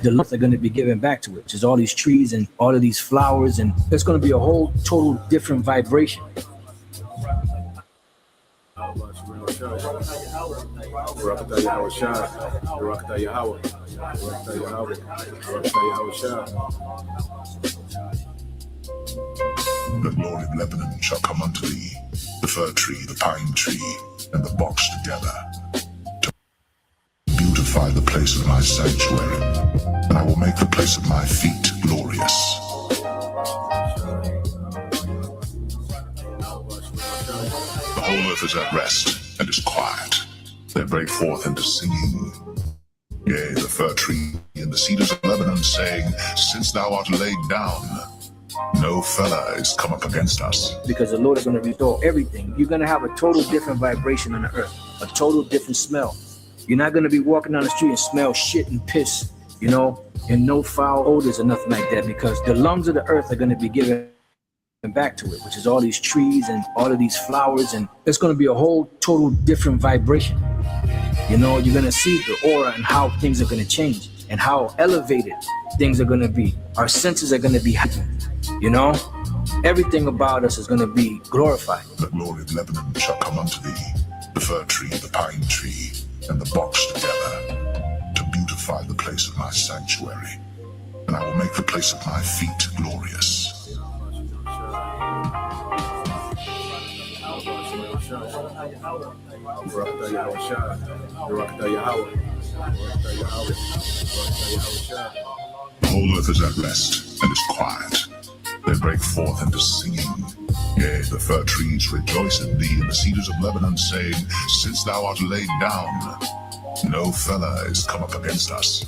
The lumps are going to be given back to it, which is all these trees and all of these flowers, and it's going to be a whole total different vibration. The glory of Lebanon shall come unto thee, the fir tree, the pine tree, and the box together, to beautify the place of my sanctuary, and I will make the place of my feet glorious. The whole earth is at rest and is quiet. They break forth into singing. Yea, the fir tree and the cedars of Lebanon, saying, Since thou art laid down, no fella is come up against us. Because the Lord is going to restore everything. You're going to have a total different vibration on the earth, a total different smell. You're not going to be walking down the street and smell shit and piss, and no foul odors or nothing like that, because the lungs of the earth are going to be given back to it, which is all these trees and all of these flowers, and it's going to be a whole total different vibration. You're going to see the aura and how things are going to change and how elevated things are going to be. Our senses are going to be heightened. Everything about us is going to be glorified. The glory of Lebanon shall come unto thee, the fir tree, the pine tree, and the box together, to beautify the place of my sanctuary, and I will make the place of my feet glorious. The whole earth is at rest and is quiet. They break forth into singing. Yea, the fir trees rejoice in thee, and the cedars of Lebanon, saying, Since thou art laid down, no fella is come up against us.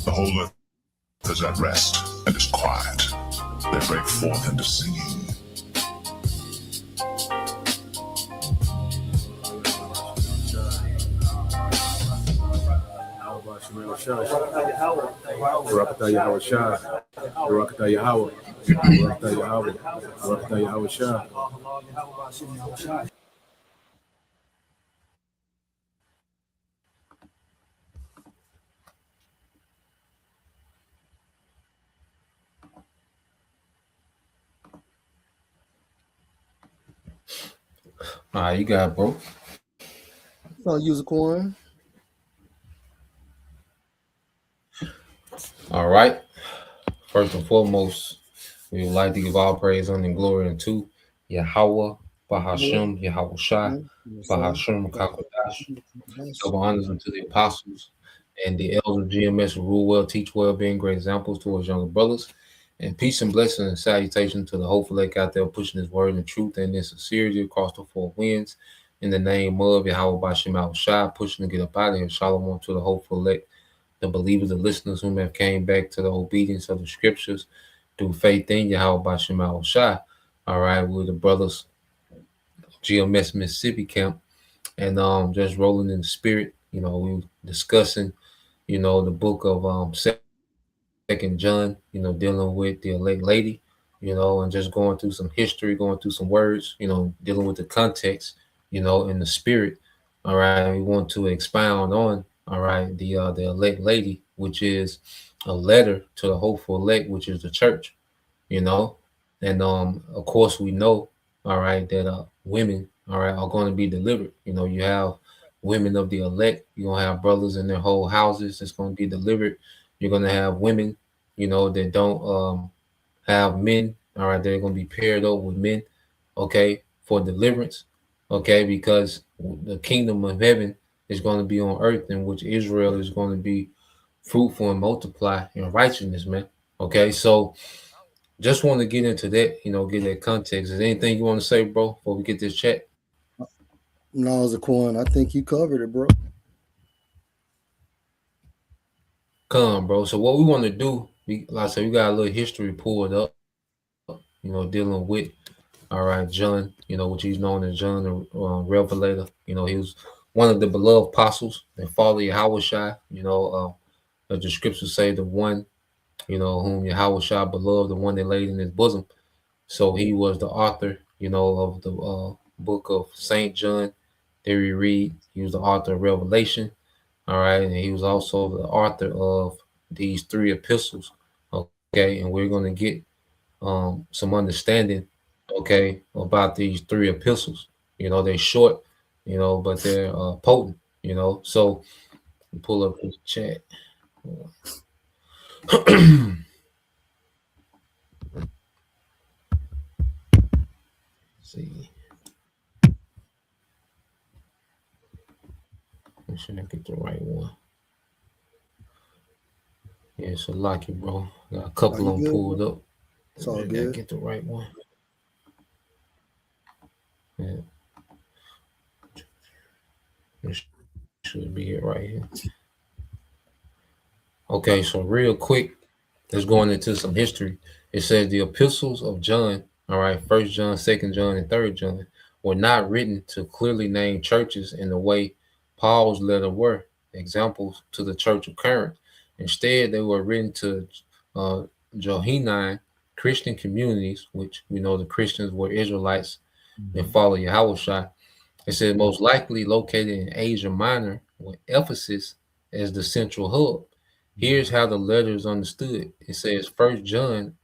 The whole earth is at rest and is quiet. They break forth into singing. All right, you got it, bro. Use a coin. All right. First and foremost, we would like to give all praise, honor, and glory unto Yahweh, Bahashem, Yahweh Shai, Bahashem, Kakodash. Double honors unto the apostles and the elders of GMS who rule well, teach well, being great examples to us younger brothers. And peace and blessing and salutation to the hopeful lake out there pushing his word and truth and in sincerity across the four winds. In the name of Yahweh Bashem Al Shai, pushing to get up out of here. Shalom to the hopeful lake, the believers, the listeners whom have came back to the obedience of the scriptures through faith in Yahweh Bashem Al Shai. All right, we're the brothers GMS Mississippi camp, and just rolling in the spirit. We discussing, the book of Second John, dealing with the elect lady, and just going through some history, going through some words, dealing with the context, in the spirit. All right, we want to expound on, all right, the elect lady, which is a letter to the hopeful elect, which is the church, and of course we know, all right, that women, all right, are going to be delivered. You have women of the elect. You're gonna have brothers in their whole houses that's going to be delivered. You're going to have women, that don't have men, all right, they're going to be paired up with men, okay, for deliverance, okay, because the kingdom of heaven is going to be on earth, in which Israel is going to be fruitful and multiply in righteousness, man. Okay, so just want to get into that, get that context. Is there anything you want to say, bro, before we get this chat? No, Zaquan, I think you covered it, bro. Come, bro. So what we want to do, like I said, we got a little history pulled up, dealing with, all right, John, which he's known as John the Revelator. He was one of the beloved apostles that followed Yahweh Shai. The scriptures say the one, whom Yahweh Shai beloved, the one that laid in his bosom. So he was the author, of the book of Saint John. There we read he was the author of Revelation. All right, and he was also the author of these three epistles. Okay, and we're going to get some understanding, okay, about these three epistles. They're short, but they're potent. So pull up his chat. See, make sure I get the right one. Yeah, so lucky, bro. Got a Are couple you of them good, pulled bro? up. It's all I gotta good. get the right one. Yeah, it should be it right here. Okay, so real quick, let's go into some history. It says the epistles of John, all right, First John, Second John, and Third John, were not written to clearly name churches in the way Paul's letter were. Examples to the Church of Corinth. Instead, they were written to uh, Johannine Christian communities, which we know the Christians were Israelites and follow Yahweh. It said most likely located in Asia Minor, with Ephesus as the central hub. Here's how the letter is understood. It says First John,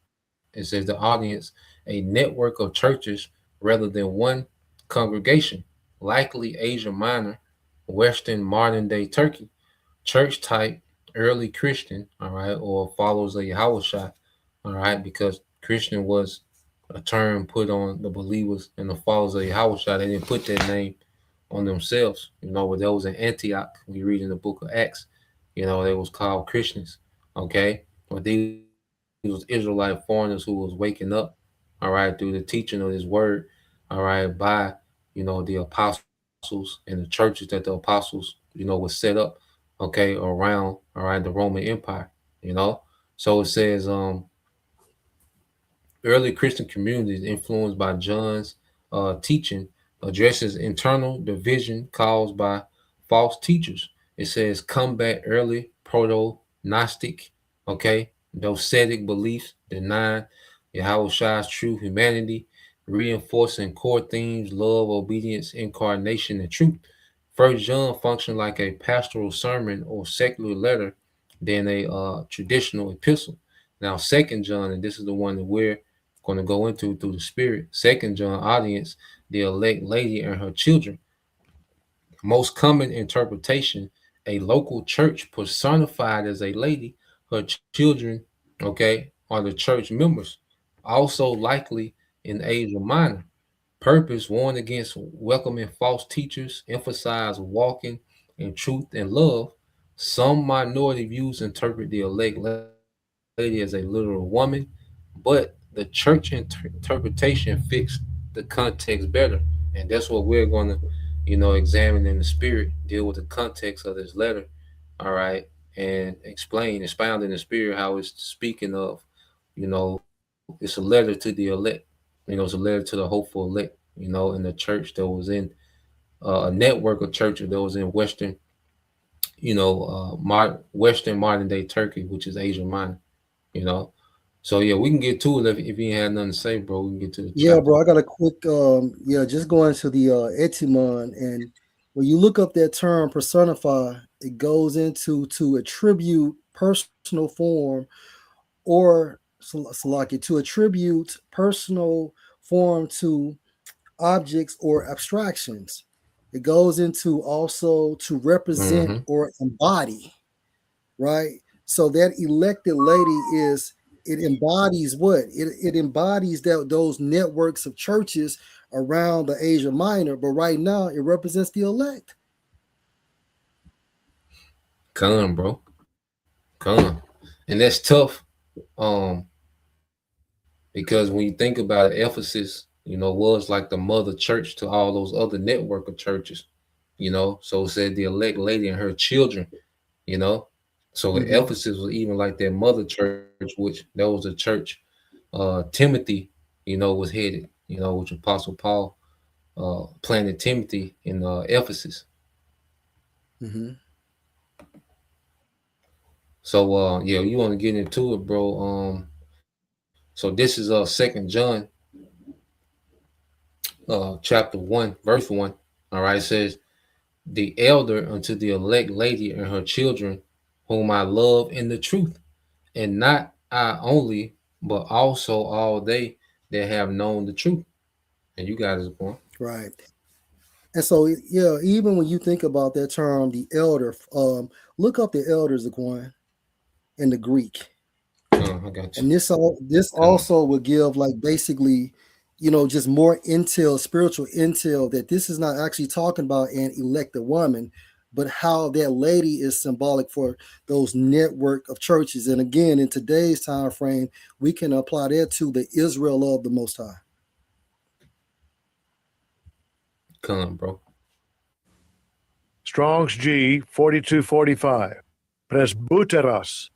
it says the audience, a network of churches rather than one congregation, likely Asia Minor, Western modern day Turkey, church type, early Christian, all right, or followers of Yahweh, all right, because Christian was a term put on the believers and the followers of Yahweh. They didn't put that name on themselves. Where those in Antioch, we read in the book of Acts, they was called Christians. Okay. But these was Israelite foreigners who was waking up, all right, through the teaching of his word, all right, by, the apostles and the churches that the apostles, was set up, okay, around, all right, the Roman Empire. So it says, early Christian communities influenced by John's teaching addresses internal division caused by false teachers. It says combat early proto-Gnostic, okay, docetic beliefs, denying Yahweh's true humanity, reinforcing core themes, love, obedience, incarnation, and truth. First John functioned like a pastoral sermon or secular letter than a traditional epistle. Now, Second John, and this is the one that we're going to go into through the Spirit. Second John audience, the elect lady and her children. Most common interpretation: a local church personified as a lady, her children, okay, are the church members. Also likely in Asia Minor. Purpose: warn against welcoming false teachers, emphasize walking in truth and love. Some minority views interpret the elect lady as a literal woman, but the church interpretation fits the context better. And that's what we're going to, examine in the spirit, deal with the context of this letter, all right, and expound in the spirit how it's speaking of, it's a letter to the elect, it's a letter to the hopeful elect, in the church that was in a network of churches that was in Western, Western modern day Turkey, which is Asia Minor, you know. So yeah, we can get to it if you ain't had nothing to say, bro. We can get to the Yeah, chapter. bro. I got a quick just going to the etymon, and when you look up that term personify, it goes into to attribute personal form or Salaki to attribute personal form to objects or abstractions. It goes into also to represent Mm-hmm. or embody, right? So that elected lady is it embodies what? It embodies that those networks of churches around the Asia Minor, but right now it represents the elect. Come, bro. Come. And that's tough. Um, because when you think about it, Ephesus, was like the mother church to all those other network of churches, So it said the elect lady and her children, you know. So Mm-hmm. Ephesus was even like their mother church, which that was a church Timothy, was headed, which Apostle Paul planted Timothy in Ephesus. Mm-hmm. So yeah, you want to get into it, bro. So this is Second John. chapter 1, verse 1. All right, it says, the elder unto the elect lady and her children, whom I love in the truth, and not I only, but also all they that have known the truth. And you got his point. Right. And so, yeah, even when you think about that term, the elder, look up the elders, Aquan, in the Greek. I got you. And this also will give like basically, just more intel, spiritual intel, that this is not actually talking about an elected woman, but how that lady is symbolic for those network of churches. And again, in today's time frame, we can apply that to the Israel of the Most High. Come, bro. Strong's G 4245. Presbyteros.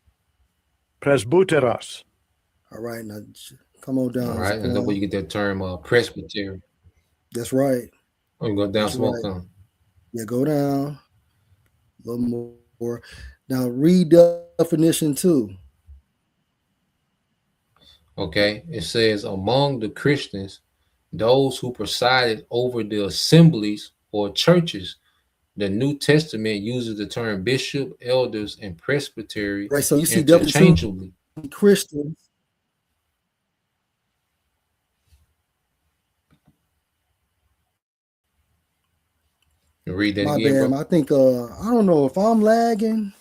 Presbyteros. All right, now come on down. All right, and that's where you get that term presbytery. That's right. Oh, you go down, That's smoke right. on. Yeah, go down a little more. Now read the definition too. Okay, it says among the Christians, those who presided over the assemblies or churches. The New Testament uses the term bishop, elders, and presbytery Right. So you see interchangeably. Christians. Read that My again, bad. bro. I think I don't know if I'm lagging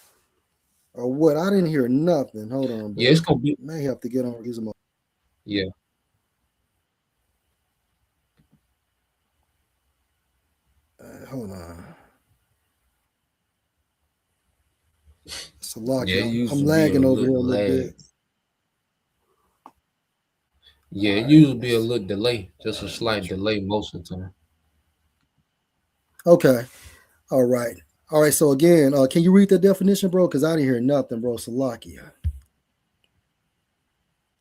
or what. I didn't hear nothing. Hold on, bro. Yeah, it's gonna be. May have to get on Gizmo. Yeah. Hold on. Salaki. Yeah, I'm lagging over here a little bit. Yeah, it usually be a little delay, just a slight delay most of the time. Okay. All right. All right. So again, can you read the definition, bro? Because I didn't hear nothing, bro. Salakia.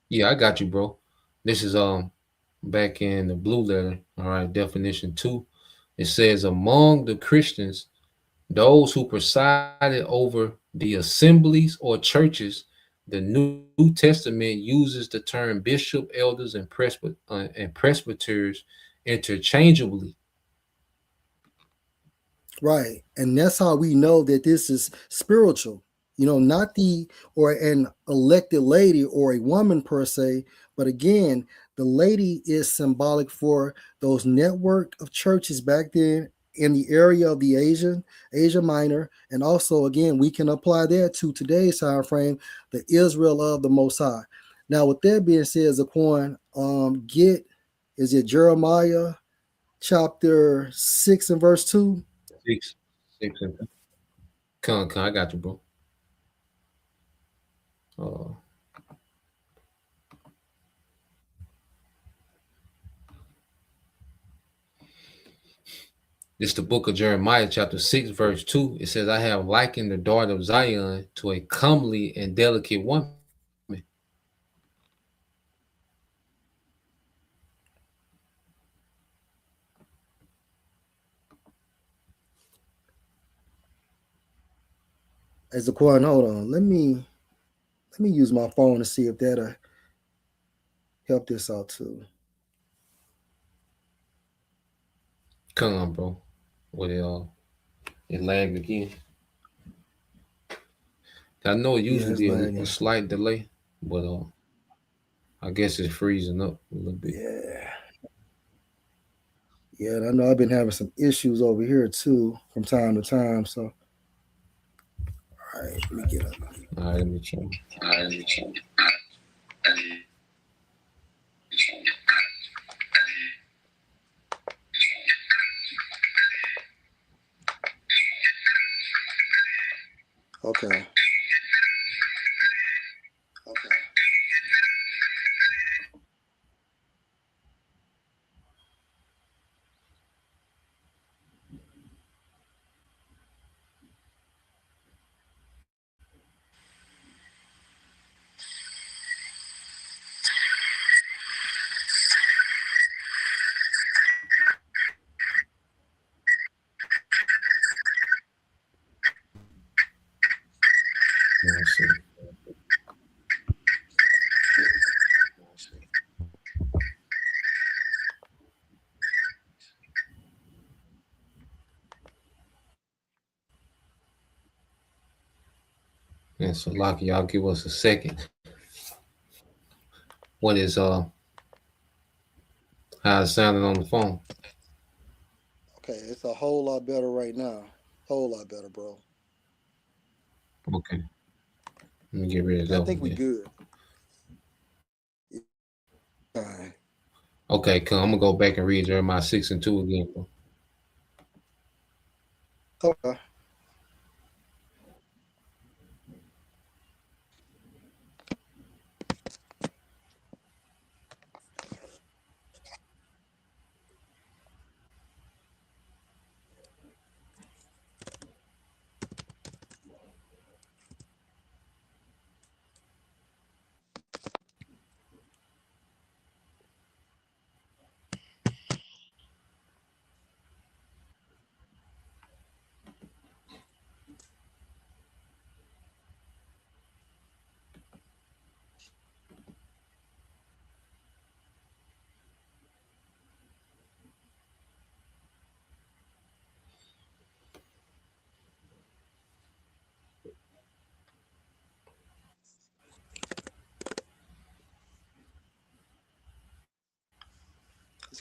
Yeah, I got you, bro. This is back in the blue letter. All right, definition 2. It says among the Christians, those who presided over the assemblies or churches. The New Testament uses the term bishop, elders, and presbyters interchangeably. Right. And that's how we know that this is spiritual. Not an elected lady or a woman per se, but again, the lady is symbolic for those network of churches back then in the area of the Asia Minor. And also, again, we can apply that to today's time frame, the Israel of the Most High. Now, with that being said, Zaquan, is it Jeremiah chapter 6 and verse 2? 6. Come, I got you, bro. It's the book of Jeremiah, chapter 6, verse 2. It says, I have likened the daughter of Zion to a comely and delicate woman. As a hold on. Let me use my phone to see if that'll help this out too. Come on, bro. What it lagged again. I know it usually be a slight delay, but I guess it's freezing up a little bit. Yeah, and I know I've been having some issues over here too from time to time. So, all right, let me get up. All right, let me change. Okay. Let's see. And so, Lucky, y'all give us a second. What is how it's sounding on the phone? Okay, it's a whole lot better right now. Whole lot better, bro. Okay. Let me get rid of I that think one we then. good. All right. Okay, cool. I'm gonna go back and read Jeremiah 6:2 again, bro. Okay.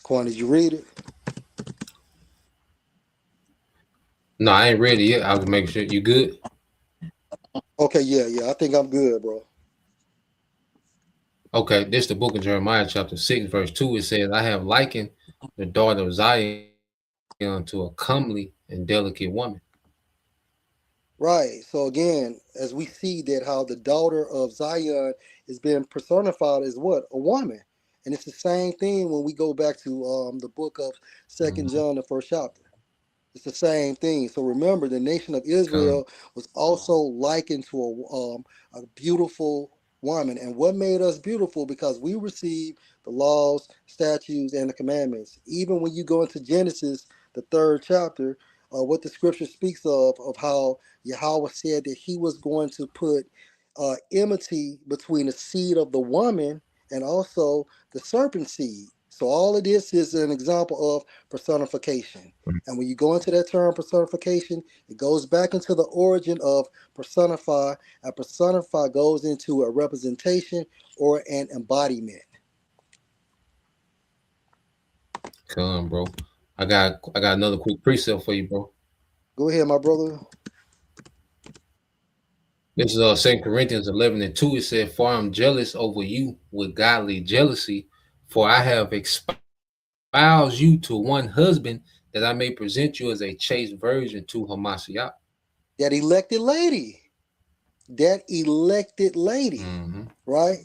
Quan, did you read it? No, I ain't ready yet. I was making sure you good. Okay, yeah. I think I'm good, bro. Okay, this is the book of Jeremiah, chapter 6, verse 2. It says, I have likened the daughter of Zion to a comely and delicate woman. Right. So again, as we see that how the daughter of Zion is being personified as what? A woman. And it's the same thing when we go back to the book of Second John, the first chapter. It's the same thing. So remember, the nation of Come. Israel was also likened to a beautiful woman. And what made us beautiful? Because we received the laws, statutes, and the commandments. Even when you go into Genesis, the third chapter, what the scripture speaks of how Yahweh said that he was going to put enmity between the seed of the woman and also the serpent seed. So all of this is an example of personification. And when you go into that term personification, it goes back into the origin of personify, and personify goes into a representation or an embodiment. Come, bro. I got another quick precept for you, bro. Go ahead, my brother. This is 2 Corinthians 11:2. It said, for I'm jealous over you with godly jealousy, for I have espoused you to one husband, that I may present you as a chaste virgin to Hamashiach. That elected lady. That elected lady, Mm-hmm. right?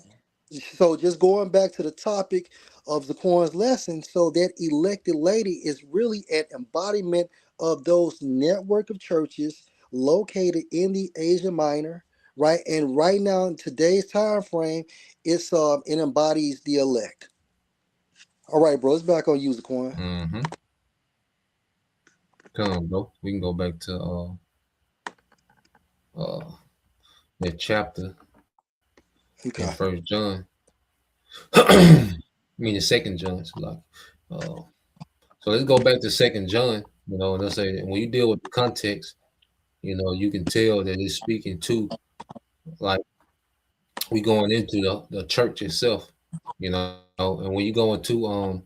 So just going back to the topic of Zaquan's lesson, so that elected lady is really an embodiment of those network of churches located in the Asia Minor, right? And right now in today's time frame, it embodies the elect. All right, bro, it's back on you, Zaquan. Mm-hmm. Come, bro. We can go back to that chapter in Okay. First John. I mean, the Second John. So like, so let's go back to Second John. You know, and let's say when you deal with the context, you know, you can tell that it's speaking to, like, we going into the church itself. You know, and when you go into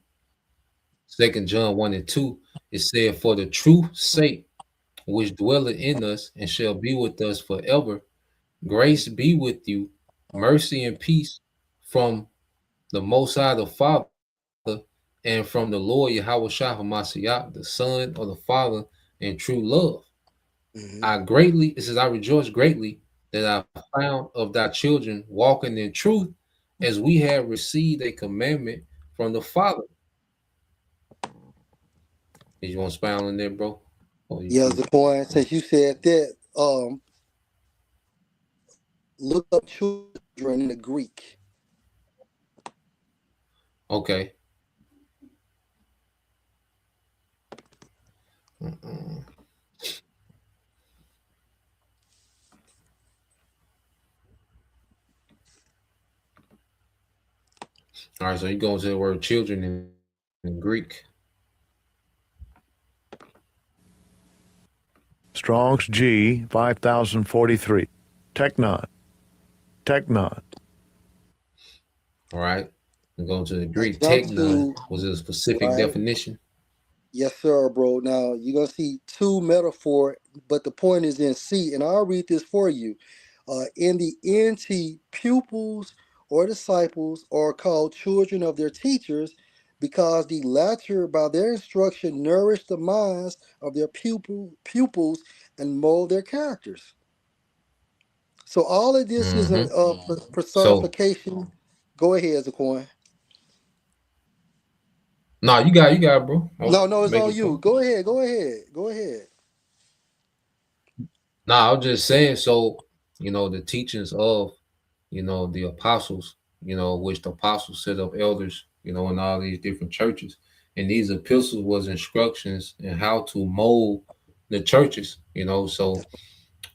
Second John 1:2, it said, for the truth's sake, which dwelleth in us and shall be with us forever, grace be with you, mercy and peace from the Most High, the Father, and from the Lord Yahweh Shah Hamashiach, the Son of the Father, in true love. Mm-hmm. It says, I rejoice greatly that I found of thy children walking in truth, as we have received a commandment from the Father. Did you want to expound on that, bro? Oh, you Yeah, cool. Zaquan, since you said that, look up children in the Greek. Okay. Mm-mm. All right, so you go to the word children in Greek. Strong's G 5043. Technon. Technon. All right. We go to the I Greek jump technon. to Was it a specific right. definition? Yes, sir, bro. Now you're gonna see two metaphor, but the point is in C, and I'll read this for you. In the NT, pupils or disciples are called children of their teachers because the latter, by their instruction, nourish the minds of their pupils and mold their characters. So all of this is a Mm-hmm. So personification. Go ahead, Zaquan. no, you got it, bro. I was No, it's making on a you. point. Go ahead. Go ahead. Go ahead. No, I was just saying, so the teachings of the apostles, which the apostles set up elders, in all these different churches. And these epistles was instructions in how to mold the churches, so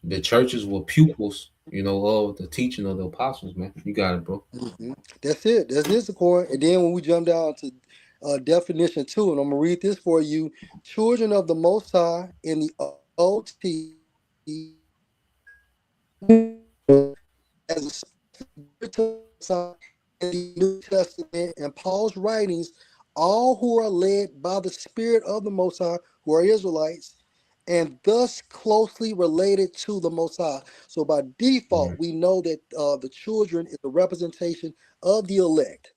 the churches were pupils, of the teaching of the apostles, man. You got it, bro. Mhm. That's it. That's this, Accord. And then when we jump down to definition two, and I'm gonna read this for you: children of the Most High in the OT as a spiritual sign in the New Testament and Paul's writings, all who are led by the Spirit of the Most High, who are Israelites, and thus closely related to the Most High. So by default, we know that the children is a representation of the elect.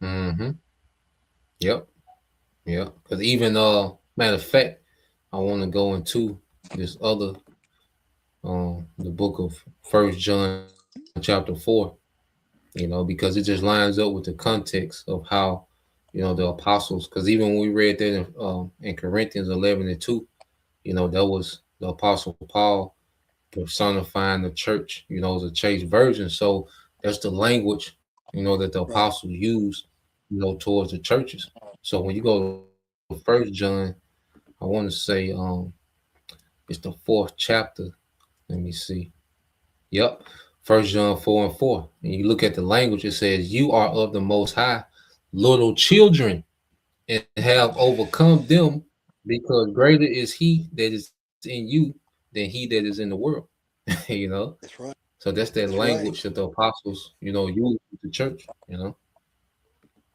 Mm-hmm. Yep. Yep. Because even matter of fact, I want to go into this other the book of First John chapter 4, because it just lines up with the context of how the apostles, because even when we read that in Corinthians 11:2, that was the apostle Paul personifying the church, as a changed version. So that's the language that the Right. apostles used towards the churches. So when you go to First John, I want to say it's the 4th chapter. Let me see. Yep. First John 4:4. And you look at the language, it says, "You are of the Most High, little children, and have overcome them, because greater is he that is in you than he that is in the world." you know. That's right. So that's that That's right. language that the apostles, use with the church.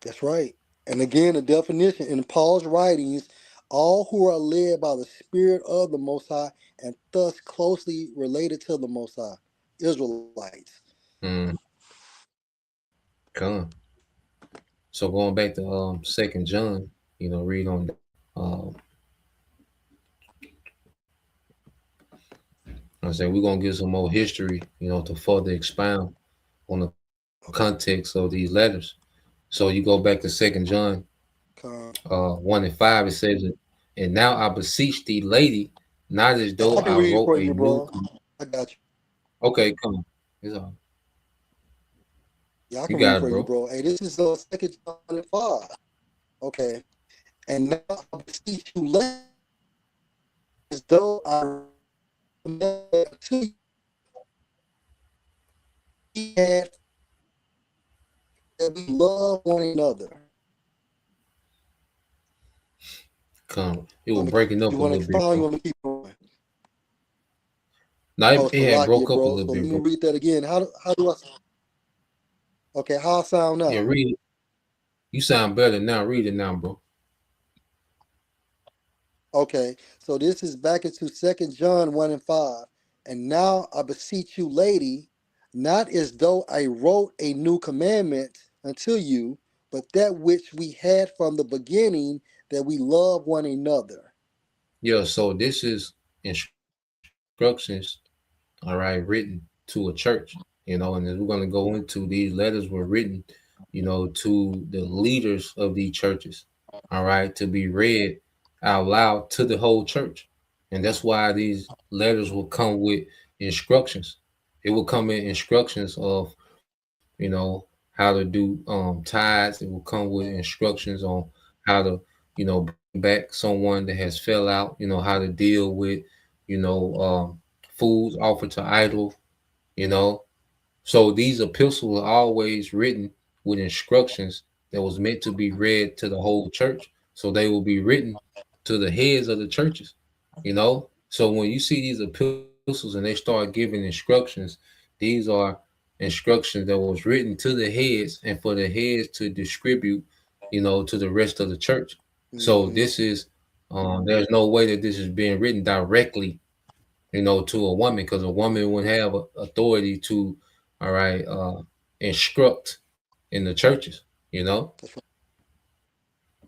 That's right. And again, the definition in Paul's writings, all who are led by the Spirit of the Most High and thus closely related to the Most High, Israelites. Mm, come. So going back to Second John, read on um I say we're gonna give some more history, to further expound on the context of these letters. So you go back to Second John Come. 1:5, it says, "And now I beseech thee, lady, not as though I can I read it wrote for a you, new." bro. I got you. Okay, come on. It's all. Yeah, I You can read it got it, for you, bro. bro. Hey, this is 2 John 5. Okay. And now I beseech you, ladies, as though I remember to you had that we love one another. Come. It was breaking You up a want to little bit, expound? You bro. want me to keep going? No, Oh, it had broke Salakia, up a bro. little So let bit, me bro. read that again. How do I? Okay, how I sound Yeah, now? read it. You sound better now. Read it now, bro. Okay, so this is back into 2 John 1:5. And now I beseech you, lady, not as though I wrote a new commandment unto you, but that which we had from the beginning, that we love one another. Yeah, so this is instructions, all right, written to a church, and as we're going to go into, these letters were written, to the leaders of these churches, all right, to be read out loud to the whole church. And that's why these letters will come with instructions. It will come in instructions of, how to do tithes. It will come with instructions on how to, bring back someone that has fell out, how to deal with, foods offered to idol, you know. So these epistles are always written with instructions that was meant to be read to the whole church. So they will be written to the heads of the churches, So when you see these epistles epistles and they start giving instructions, these are instructions that was written to the heads and for the heads to distribute, to the rest of the church. So Mm-hmm. this is there's no way that this is being written directly, to a woman, because a woman wouldn't have authority to, all right, instruct in the churches. That's right.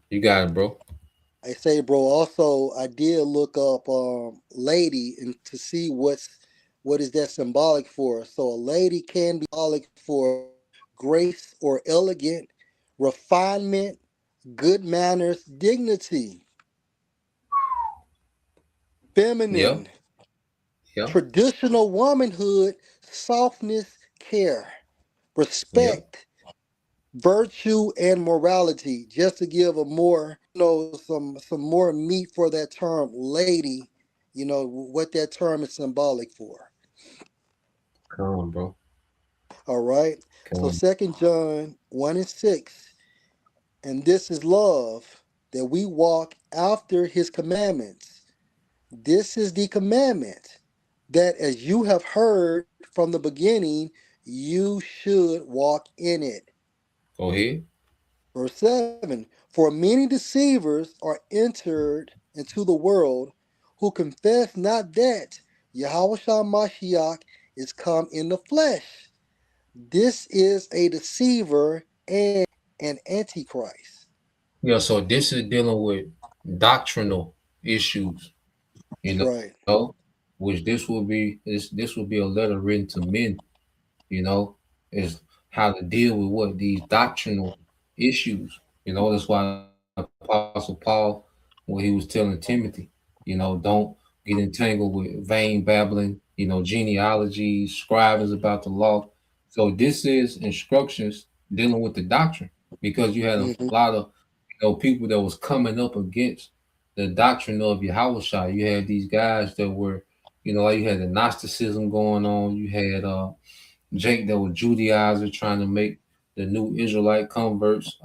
You got it, bro. I say, bro. Also, I did look up lady and to see what is that symbolic for. So a lady can be symbolic for grace or elegant, refinement, good manners, dignity, Yeah, feminine, yeah, traditional womanhood, softness, care, yeah. respect, virtue, and morality. Just to give a more, some more meat for that term, lady. What that term is symbolic for. Come on, bro. All right. Come So on. 2 John 1:6, and this is love, that we walk after his commandments. This is the commandment, that as you have heard from the beginning, you should walk in it. Go ahead. Verse 7, for many deceivers are entered into the world, who confess not that Yahweh Mashiach is come in the flesh. This is a deceiver and an antichrist. Yeah, so this is dealing with doctrinal issues, you That's right. know, which this will be a letter written to men, you know, is how to deal with what these doctrinal issues. That's why Apostle Paul, when he was telling Timothy, don't get entangled with vain babbling, genealogies, scribes about the law. So this is instructions dealing with the doctrine, because you had a Hmm. lot of people that was coming up against the doctrine of Yahushua. You had these guys that were, like you had the Gnosticism going on. You had Jake that was Judaizer trying to make the new Israelite converts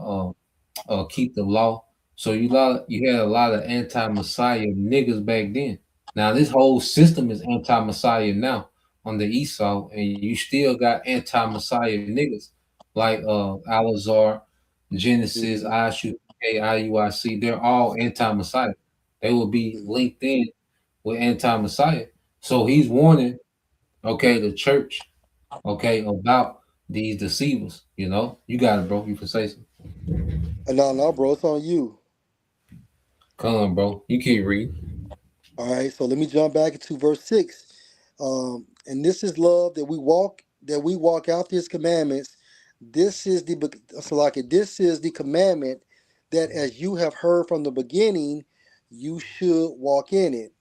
keep the law. So you had a lot of anti-Messiah niggas back then. Now this whole system is anti-Messiah now on the Esau, and you still got anti-Messiah niggas like Alazar, Genesis, Hmm. ISUK, IUIC. They're all anti-Messiah. They will be Hmm. linked in with anti-Messiah. So he's warning, okay, the church, okay, about these deceivers. You got it, bro. You can say something. No, no, bro, it's on you. Come on, bro. You keep reading. All right, so let me jump back into verse 6. And this is love, that we walk after his commandments. This is the this is the commandment, that as you have heard from the beginning, you should walk in it.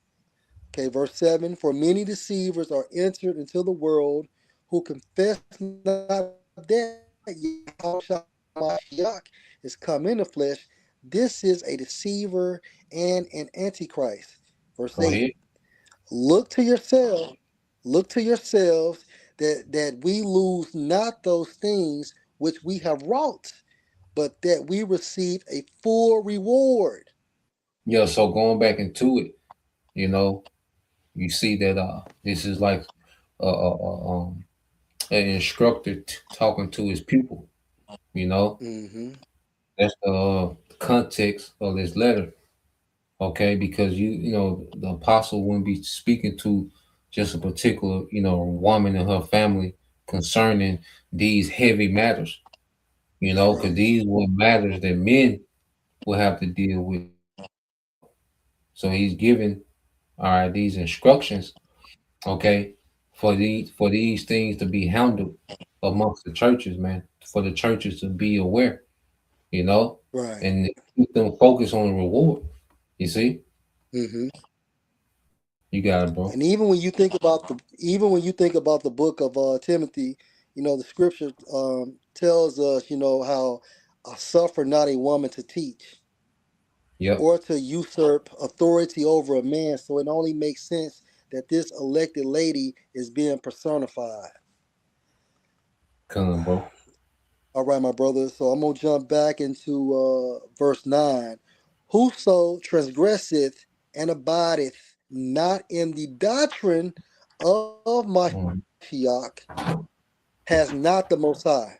Okay, verse 7, for many deceivers are entered into the world, who confess not that Yahushua Mashiach is come in the flesh. This is a deceiver and an antichrist. Verse Go 8, ahead. look to yourself, look to yourselves, that we lose not those things which we have wrought, but that we receive a full reward. Yeah, so going back into it, you know, you see that this is like an instructor talking to his pupil, you know. Mm-hmm. That's the context of this letter, okay? Because the apostle wouldn't be speaking to just a particular, woman and her family concerning these heavy matters, That's because right. these were matters that men will have to deal with. So he's giving, all right, these instructions, okay, for these things to be handled amongst the churches, man, for the churches to be aware, you know, Right. and keep them focused on the reward. You see, Mm-hmm. you got it, bro. And even when you think about the book of Timothy, the scripture tells us, how suffer not a woman to teach Yep, or to usurp authority over a man. So it only makes sense that this elected lady is being personified. come on, bro. All right, my brother. So I'm gonna jump back into verse 9. Whoso transgresseth and abideth not in the doctrine of Mashiach has not the Most High.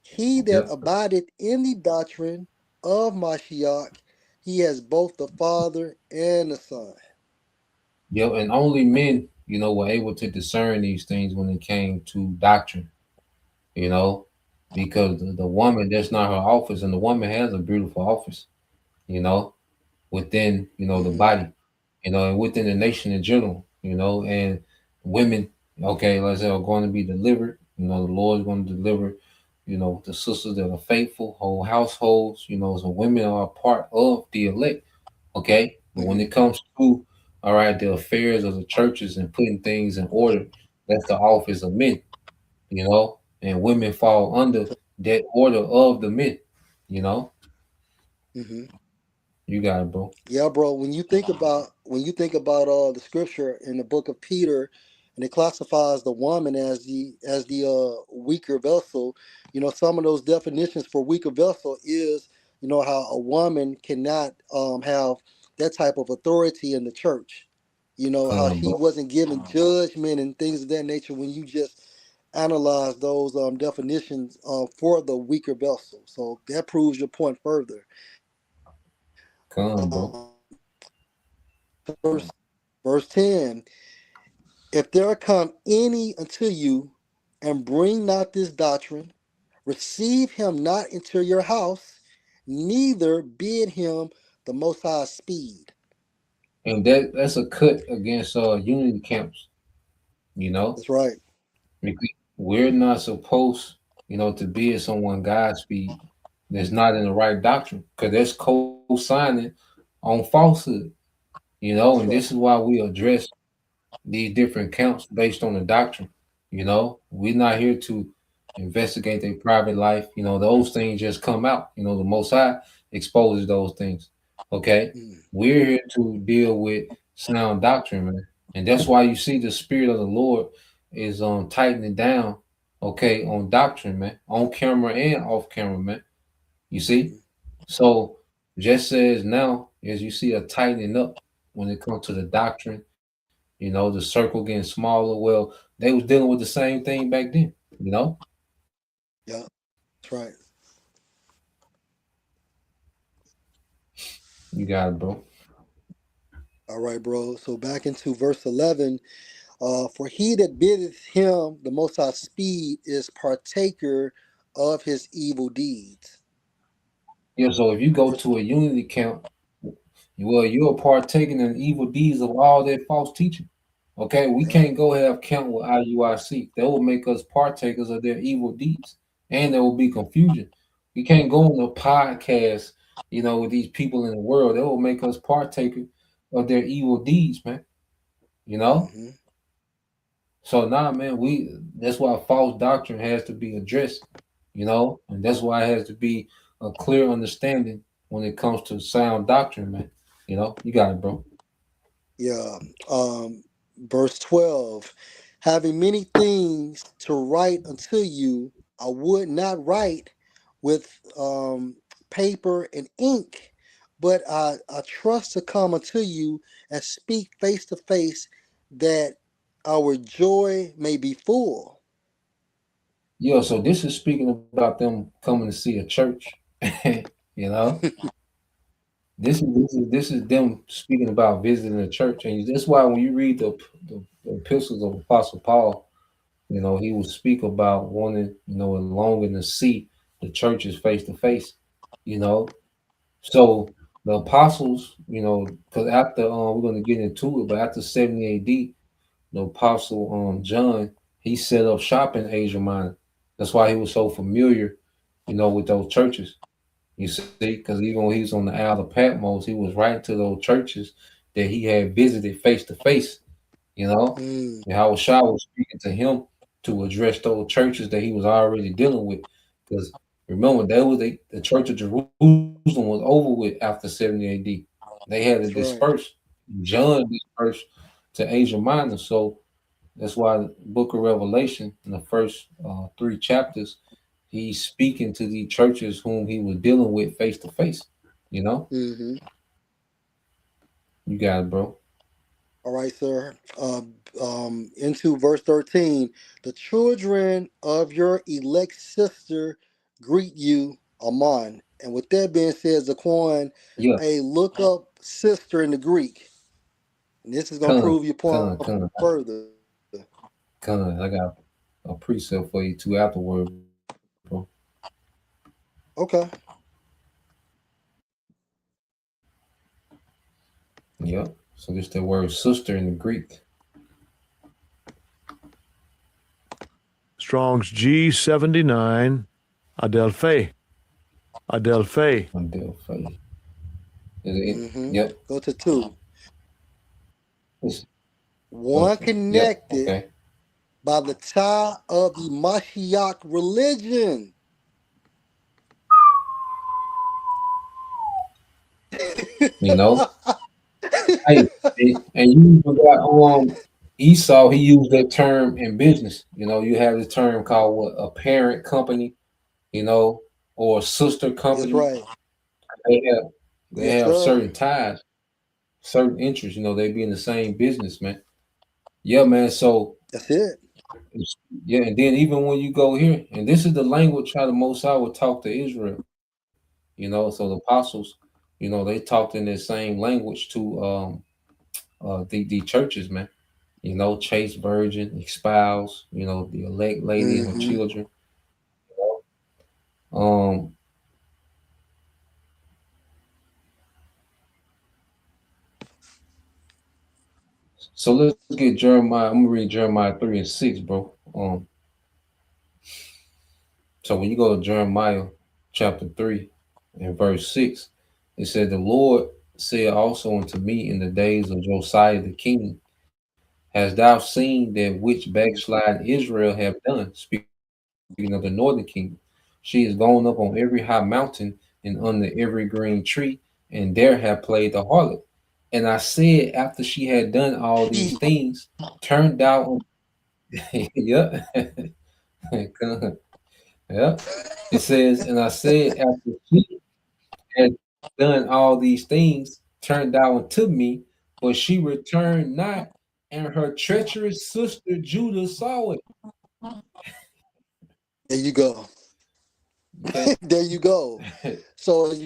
He that Yep. abideth in the doctrine of Mashiach, he has both the Father and the Son. Yep. And only men, were able to discern these things when it came to doctrine, you know, because the woman, that's not her office, and the woman has a beautiful office, you know, within, the Mm-hmm. body, and within the nation in general, and women, okay, let's say, are going to be delivered. The Lord is going to deliver, the sisters that are faithful, whole households, so women are a part of the elect, okay? But when Mm-hmm. it comes to, all right, the affairs of the churches and putting things in order, that's the office of men, and women fall under that order of the men, you know? Mm-hmm. You got it, bro. Yeah, bro. When you think about the scripture in the book of Peter, and it classifies the woman as the weaker vessel. Some of those definitions for weaker vessel is how a woman cannot have that type of authority in the church. How Come, she bro. wasn't given judgment and things of that nature. When you just analyze those definitions for the weaker vessel, so that proves your point further. Come, bro. Um, verse Verse 10, if there come any unto you and bring not this doctrine, receive him not into your house, neither bid him the Most High speed. And that's a cut against unity camps, you know. That's right. Because we're not supposed, to bid someone Godspeed that's not in the right doctrine, because that's co-signing on falsehood, That's and right. this is why we address these different camps based on the doctrine. We're not here to investigate their private life. Those things just come out. The Most High exposes those things. Okay, Mm. we're here to deal with sound doctrine, man, and that's why you see the Spirit of the Lord is tightening down. Okay, on doctrine, man, on camera and off camera, man. You see, Mhm. so just as now as you see a tightening up when it comes to the doctrine, the circle getting smaller. Well, they was dealing with the same thing back then, you know? Yeah, that's right. You got it, bro. All right, bro. So back into verse 11. For he that biddeth him the Most High speed is partaker of his evil deeds. Yeah, so if you go Verse, to a unity camp, well, you're partaking in evil deeds of all that false teaching. Okay, we yeah. can't go have camp with IUIC. That will make us partakers of their evil deeds, and there will be confusion. We can't go on a podcast, with these people in the world. That will make us partaker of their evil deeds, man. You know. Mm-hmm. So now, man, that's why false doctrine has to be addressed, and that's why it has to be a clear understanding when it comes to sound doctrine, man. You got it, bro. Yeah. Verse 12, having many things to write unto you, I would not write with paper and ink, but I trust to come unto you and speak face to face, that our joy may be full. Yeah, so this is speaking about them coming to see a church. you know, this is them speaking about visiting a church, and that's why when you read the epistles of Apostle Paul, he will speak about wanting, and longing to see the churches face to face. You know, So the apostles, because after we're going to get into it, but after 70 AD, the apostle John, he set up shop in Asia Minor. That's why he was so familiar, with those churches. You see, because even when he was on the Isle of Patmos, he was right to those churches that he had visited face to face. You know, Mm, and how Shah was speaking to him to address those churches that he was already dealing with. Because remember, that was the church of Jerusalem was over with after 70 AD. They had to that's right. disperse. John dispersed to Asia Minor. So that's why the book of Revelation, in the first three chapters, he's speaking to the churches whom he was dealing with face to face. You know, Hmm. you got it, bro. All right, sir. Into verse 13. The children of your elect sister greet you, Aman. And with that being said, Zaquan, Yeah, hey, look up sister in the Greek. And this is going to con, prove your point con. further. I got a precept for you too afterward, bro. Okay. Yep. So this the word sister in the Greek. Strong's G79, Adelphi. Adelphi. Adelphi. Is it? Mm-hmm. Yep. Go to 2. It's, One okay. Yep. connected Okay. by the tie of the Mashiach religion. You know. Hey, and you forgot Esau. He used that term in business. You know, you have this term called what, a parent company. You know, or a sister That's company. right. They have they Yes, have sir. certain ties, certain interests. You know, they be in the same business, man. Yeah, man. So That's it. yeah, and then even when you go here, and this is the language how the Most High would talk to Israel. You know, so the apostles, you know, they talked in the same language to the churches, man. You know, chaste virgin, espouse, you know, the elect lady and her Mm-hmm. children. Um, so let's get Jeremiah. I'm gonna read Jeremiah 3 and 6, bro. So when you go to Jeremiah chapter 3 and verse 6, it said, the Lord said also unto me in the days of Josiah the king, hast thou seen that which backslide Israel have done? Speaking of the northern kingdom. She is gone up on every high mountain and under every green tree, and there have played the harlot. And I said, after she had done all these things, turned thou yeah. Yeah. It says, and I said, after she had done all these things, turned thou unto me, but she returned not, and her treacherous sister Judah saw it. There you go. Okay. There you go. So it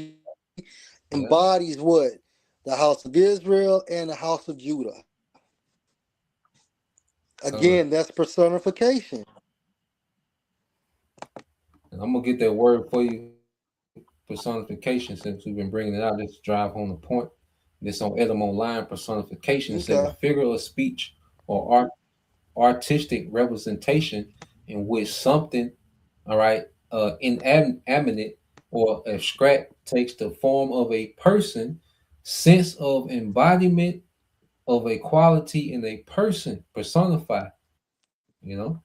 Yeah. embodies what? The house of Israel and the house of Judah. Again, that's personification. And I'm gonna get that word for you, personification, since we've been bringing it out. Let's drive home the point. This on Edom Online, personification. It says a Okay. figure of speech or artistic representation in which something, all right, inanimate or abstract takes the form of a person, sense of embodiment of a quality in a person, personify, you know.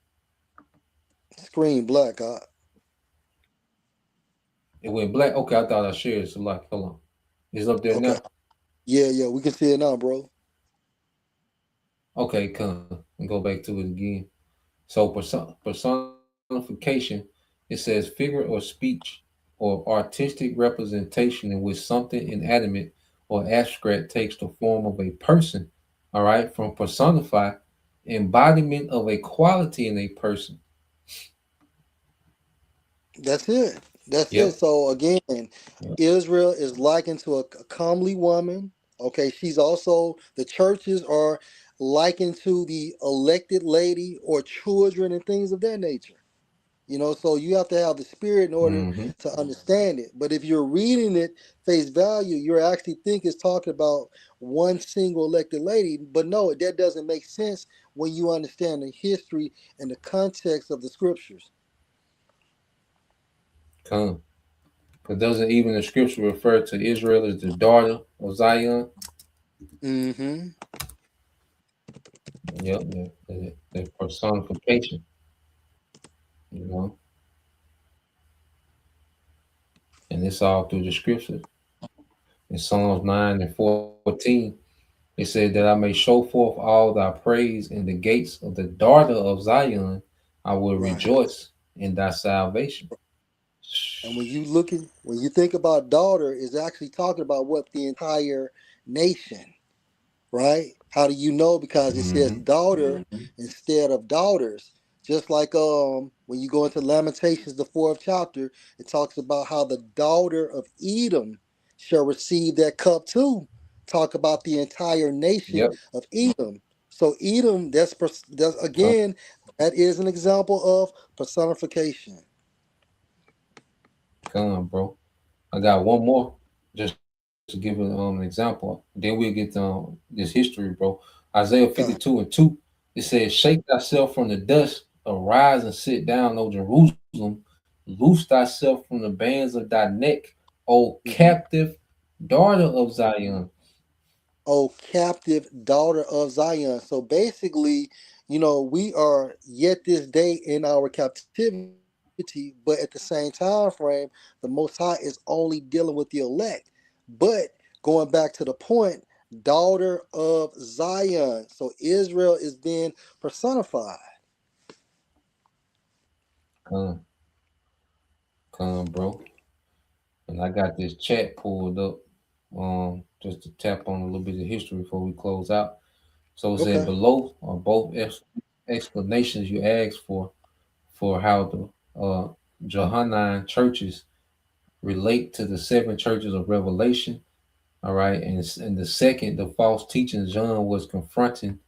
Screen black. It went black. Okay, I thought I shared it. So like, hold on. It's up there Okay. now. Yeah, we can see it now, bro. Okay, come and go back to it again. So personification, it says figure or speech or artistic representation in which something inanimate or abstract takes the form of a person. All right, from personify, embodiment of a quality in a person. That's it. That's it. Yep. So again, Yep. Israel is likened to a comely woman. Okay, she's also the churches are likened to the elected lady or children and things of that nature. You know, so you have to have the spirit in order Mm-hmm. to understand it. But if you're reading it face value, you're actually think it's talking about one single elected lady. But no, that doesn't make sense when you understand the history and the context of the scriptures. Come. But doesn't even the scripture refer to Israel as the daughter of Zion? Mm-hmm. Yep. The personification. You know, and it's all through the scriptures. In Psalms 9 and 14, it said that I may show forth all thy praise in the gates of the daughter of Zion. I will Right. rejoice in thy salvation. And when you think about daughter, it's actually talking about what the entire nation, right? How do you know? Because it says daughter instead of daughters. Just like when you go into Lamentations, the 4th chapter, it talks about how the daughter of Edom shall receive that cup too. Talk about the entire nation Yep. of Edom. So Edom, that's Come, again, that is an example of personification. come, bro. I got one more just to give an example. Then we'll get this history, bro. Isaiah God. 52:2. It says, "Shake thyself from the dust, arise and sit down, O Jerusalem. Loose thyself from the bands of thy neck, O Mhm. captive daughter of Zion." O captive daughter of Zion. So basically, we are yet this day in our captivity, but at the same time frame, the Most High is only dealing with the elect. But going back to the point, daughter of Zion. So Israel is being personified. Come, come, bro. And I got this chat pulled up, just to tap on a little bit of history before we close out. So it said Okay. below are both explanations you asked for how the Johannine churches relate to the 7 churches of Revelation. All right, and the second, the false teachings John was confronting.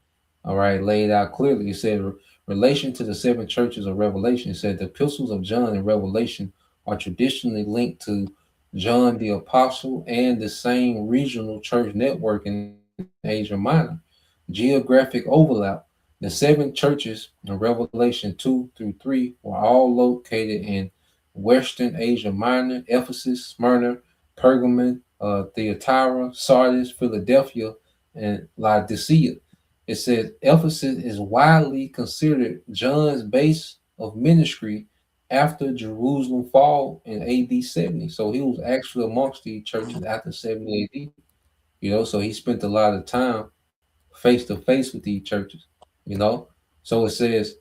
All right, laid out clearly. It said relation to the 7 churches of Revelation. It said the epistles of John and Revelation are traditionally linked to John the Apostle and the same regional church network in Asia Minor. Geographic overlap. The 7 churches in Revelation 2 through 3 were all located in Western Asia Minor: Ephesus, Smyrna, Pergamon, Thyatira, Sardis, Philadelphia, and Laodicea. It says Ephesus is widely considered John's base of ministry after Jerusalem fall in AD 70. So he was actually amongst these churches after 70 AD. So he spent a lot of time face to face with these churches. So it says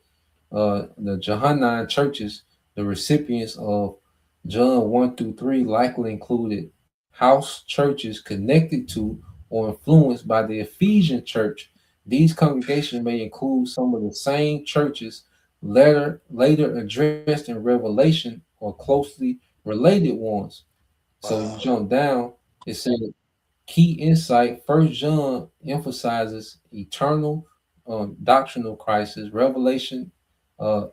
the Johannine churches, the recipients of John 1 through 3, likely included house churches connected to or influenced by the Ephesian church. These congregations may include some of the same churches later addressed in Revelation or closely related ones. So you Wow. jump down, it says key insight. First John emphasizes eternal doctrinal crisis. Revelation uh,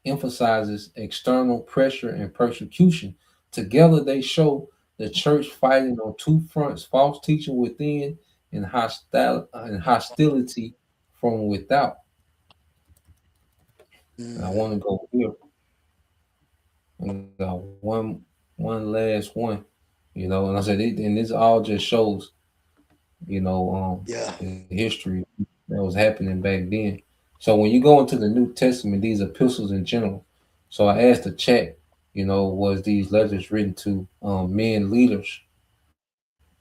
emphasizes external pressure and persecution. Together, they show the church fighting on 2 fronts: false teaching within and hostility from without. And I Mm. want to go here. I got one last one. And I said, and this all just shows, Yeah. the history that was happening back then. So when you go into the New Testament, these epistles in general. So I asked the chat, was these letters written to men leaders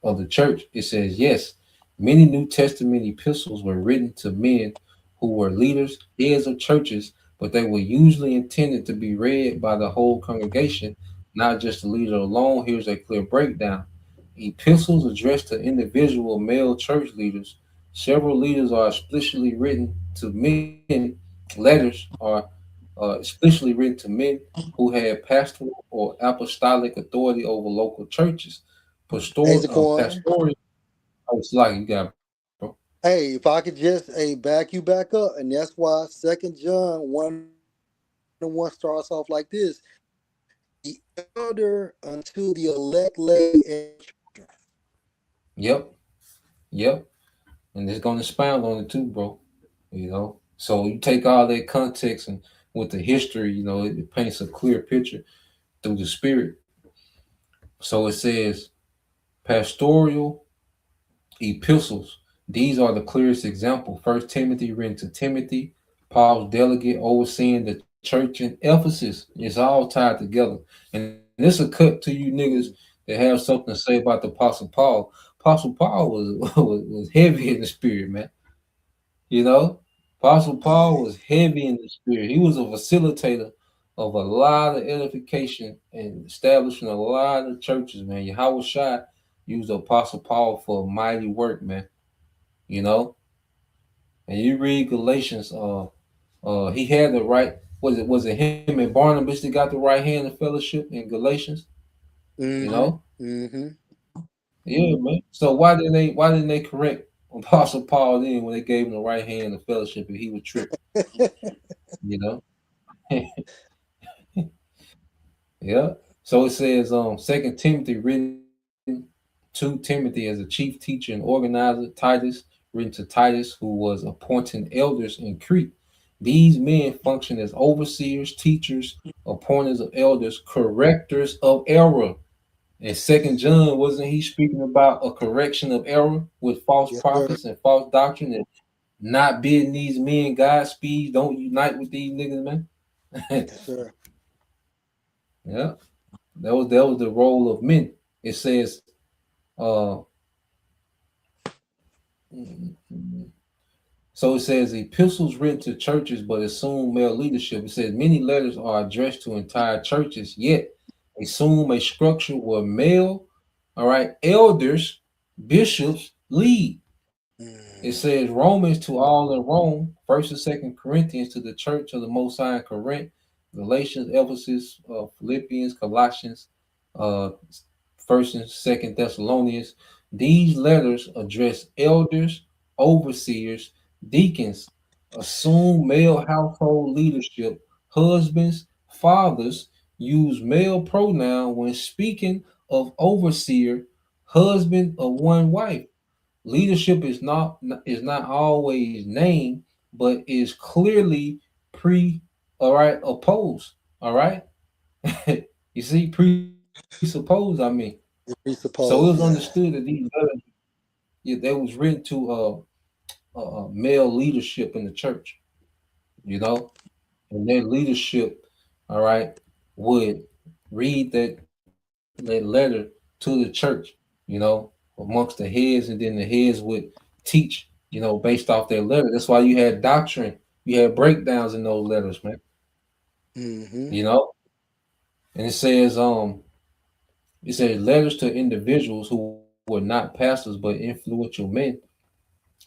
of the church? It says yes. Many New Testament epistles were written to men who were leaders, heads of churches, but they were usually intended to be read by the whole congregation, not just the leader alone. Here's a clear breakdown. Epistles addressed to individual male church leaders. Several leaders are explicitly written to men. Letters are explicitly written to men who had pastoral or apostolic authority over local churches. Hey, Zaquan. Pastoral. Oh, it's like you got, bro. Hey, if I could just back you back up, and that's why 2 John 1:1 starts off like this: the elder unto the elect lay and children. Yep, yep. And it's gonna expound on it too, bro. So you take all that context and with the history, it paints a clear picture through the spirit. So it says pastoral epistles. These are the clearest example. First Timothy written to Timothy, Paul's delegate overseeing the church in Ephesus. It's all tied together. And this a cut to you niggas that have something to say about the Apostle Paul. Apostle Paul was heavy in the spirit, man. You know, Apostle Paul was heavy in the spirit. He was a facilitator of a lot of edification and establishing a lot of churches, man. Yahweh Shai used the Apostle Paul for a mighty work, man. You know, And you read Galatians, he had the right. Was it him and Barnabas that got the right hand of fellowship in Galatians? You know, Mm-hmm. yeah, man. So why didn't they correct Apostle Paul then when they gave him the right hand of fellowship and he was tripping? You know, yeah. So it says, Second Timothy written to Timothy as a chief teacher and organizer. Titus written to Titus, who was appointing elders in Crete. These men function as overseers, teachers, appointers of elders, correctors of error. And Second John, wasn't he speaking about a correction of error with false Yes, sir. prophets and false doctrine and not bidding these men Godspeed? Don't unite with these niggas, man. Yes, sir. Yeah, that was the role of men. It says, uh, so it says epistles written to churches, but assume male leadership. It says many letters are addressed to entire churches, yet assume a structure where male, all right, elders, bishops lead. It says Romans to all in Rome, First and Second Corinthians to the church of the Most High in Corinth, Galatians, Ephesus, Philippians, Colossians, uh, First and Second Thessalonians. These letters address elders, overseers, deacons, assume male household leadership, husbands, fathers use male pronoun when speaking of overseer, husband of one wife. Leadership is not always named, but is clearly opposed. All right, you see, presupposed. I mean, so it Presuppose, was yeah. understood that these letters, yeah, they was written to male leadership in the church, you know, and their leadership, all right, would read that letter to the church, you know, amongst the heads, and then the heads would teach, based off their letter. That's why you had doctrine, you had breakdowns in those letters, man. Mm-hmm. You know, and it says letters to individuals who were not pastors but influential men.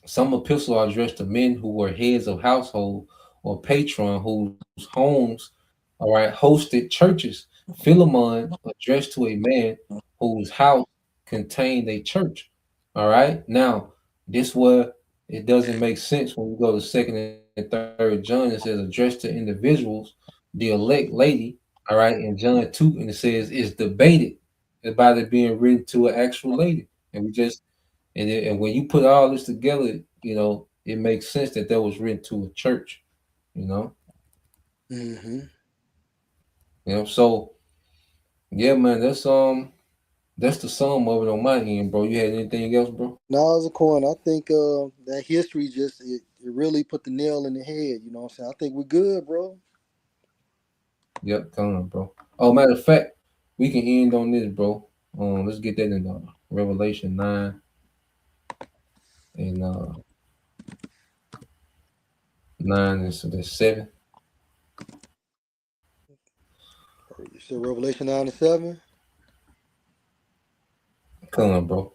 Some epistles are addressed to men who were heads of household or patron whose homes, all right, hosted churches. Philemon addressed to a man whose house contained a church. All right. Now, this where it doesn't make sense when we go to Second and Third John. It says addressed to individuals, the elect lady. All right, in John 2, and it says it's debated about it being written to an actual lady, and we just and when you put all this together, it makes sense that was written to a church, you know. Mm-hmm. So yeah, man, that's the sum of it on my end, bro. You had anything else, bro? Now, as a coin, I think that history just it really put the nail in the head. You know what I'm saying? I think we're good, bro. Yep, come on, bro. Oh, matter of fact, we can end on this, bro. Let's get that in Revelation 9 and 9 and so that's 7. You said Revelation 9 and 7. Come on, bro.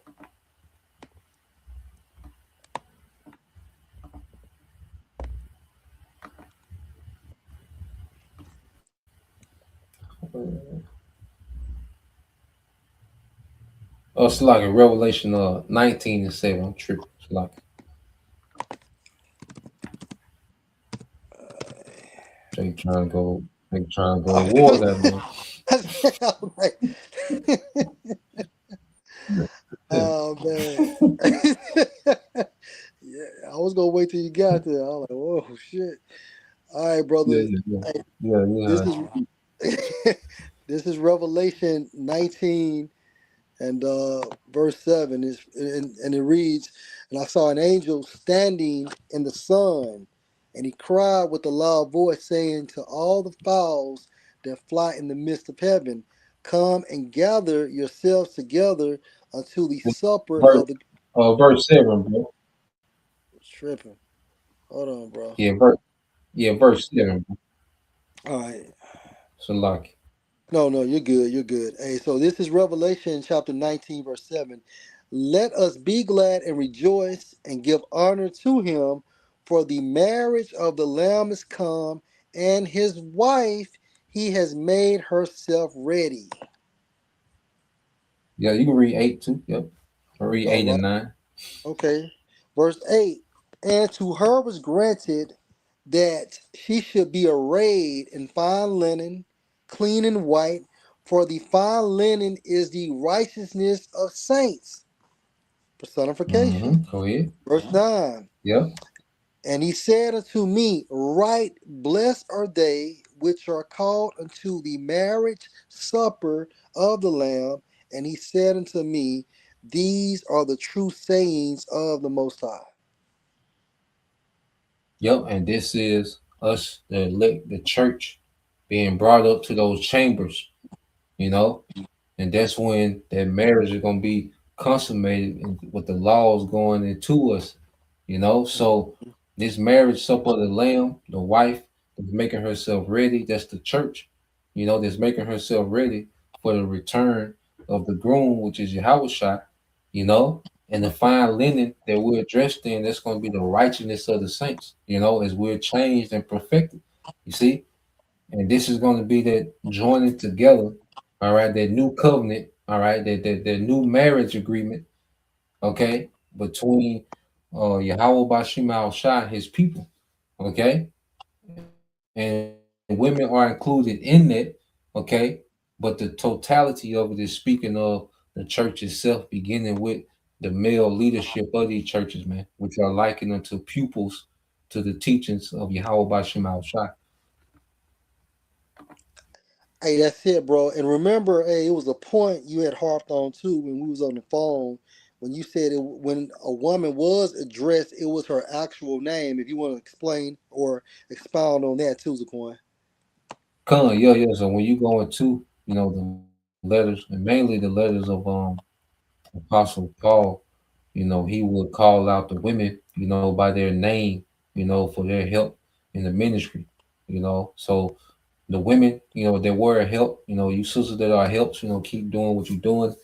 Oh, it's like a Revelation 19 and 7. I'm tripping. It's like they trying to go to war that man. Oh man. Yeah, I was gonna wait till you got there. I was like, whoa, shit. All right, brother. Hey, this Yeah. is this is Revelation 19 and verse 7 is and it reads, and I saw an angel standing in the sun, and he cried with a loud voice, saying to all the fowls that fly in the midst of heaven, come and gather yourselves together unto the supper Verse, of the verse 7, bro. tripping. Hold on, bro. Verse 7, bro. All right. So like, No, you're good. You're good. Hey, so this is Revelation chapter 19, verse 7. Let us be glad and rejoice and give honor to him, for the marriage of the Lamb is come, and his wife, he has made herself ready. Yeah, you can read 8 too. Yep. I'll read All 8 right. and 9. Okay. Verse 8. And to her was granted that she should be arrayed in fine linen, clean and white, for the fine linen is the righteousness of saints. Personification. Go ahead. Verse 9. Yep. And he said unto me, right, blessed are they which are called unto the marriage supper of the Lamb. And he said unto me, these are the true sayings of the Most High. Yep. And this is us, the church, being brought up to those chambers, you know, and that's when that marriage is gonna be consummated and with the laws going into us, you know. So this marriage supper of the Lamb, the wife is making herself ready. That's the church, you know, that's making herself ready for the return of the groom, which is Yahushua, you know, and the fine linen that we're dressed in, that's going to be the righteousness of the saints, you know, as we're changed and perfected. You see, and this is going to be that joining together, all right, that new covenant, all right, that new marriage agreement, okay, between Yahweh Bashim Al Shah and his people, okay, and women are included in that, okay, but the totality of it is speaking of the church itself, beginning with the male leadership of these churches, man, which are likened unto pupils to the teachings of Yahweh Bashim Al Shah. Hey, that's it, bro. And remember, hey, it was a point you had harped on too when we was on the phone when you said when a woman was addressed, it was her actual name. If you want to explain or expound on that too, Zaquan. Yeah. So when you go into, you know, the letters, and mainly the letters of Apostle Paul, you know, he would call out the women, you know, by their name, you know, for their help in the ministry, you know. So the women, you know, that were a help, you know, you sisters that are helps, you know, keep doing what you're doing,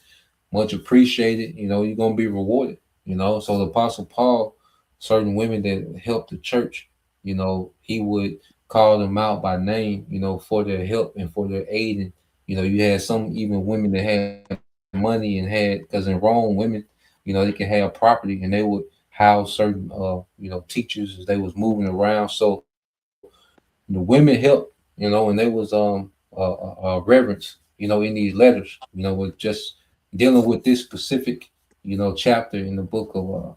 much appreciated, you know, you're gonna be rewarded, you know. So the Apostle Paul, certain women that helped the church, you know, he would call them out by name, you know, for their help and for their aid. And you know, you had some even women that had money and had, because in Rome, women, you know, they can have property and they would house certain you know, teachers as they was moving around. So the women helped, you know, and they was reverence, you know, in these letters, you know, with just dealing with this specific, you know, chapter in the book of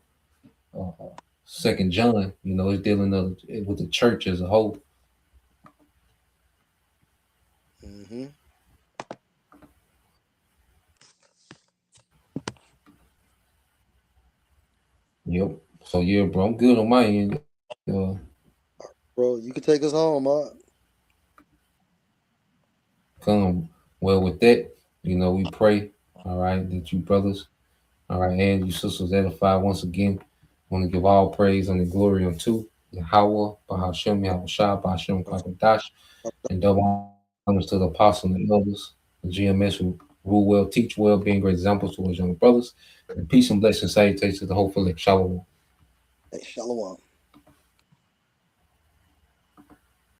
Second John, you know, it's dealing with the church as a whole. Mm-hmm. Yep. So yeah, bro, I'm good on my end. Uh, Bro, you can take us home, huh? Come well with that, you know, we pray, all right, that you brothers, all right, and you sisters edify once again. Want to give all praise and the glory unto Yahweh, Bahashem, Yahushua, Bahashem, Kakadash, and double honors to the apostles and the elders, the GMS who rule well, teach well, being great examples to his young brothers. And peace and blessings, salutations to the whole elect. Shalom. Hey, Shalom.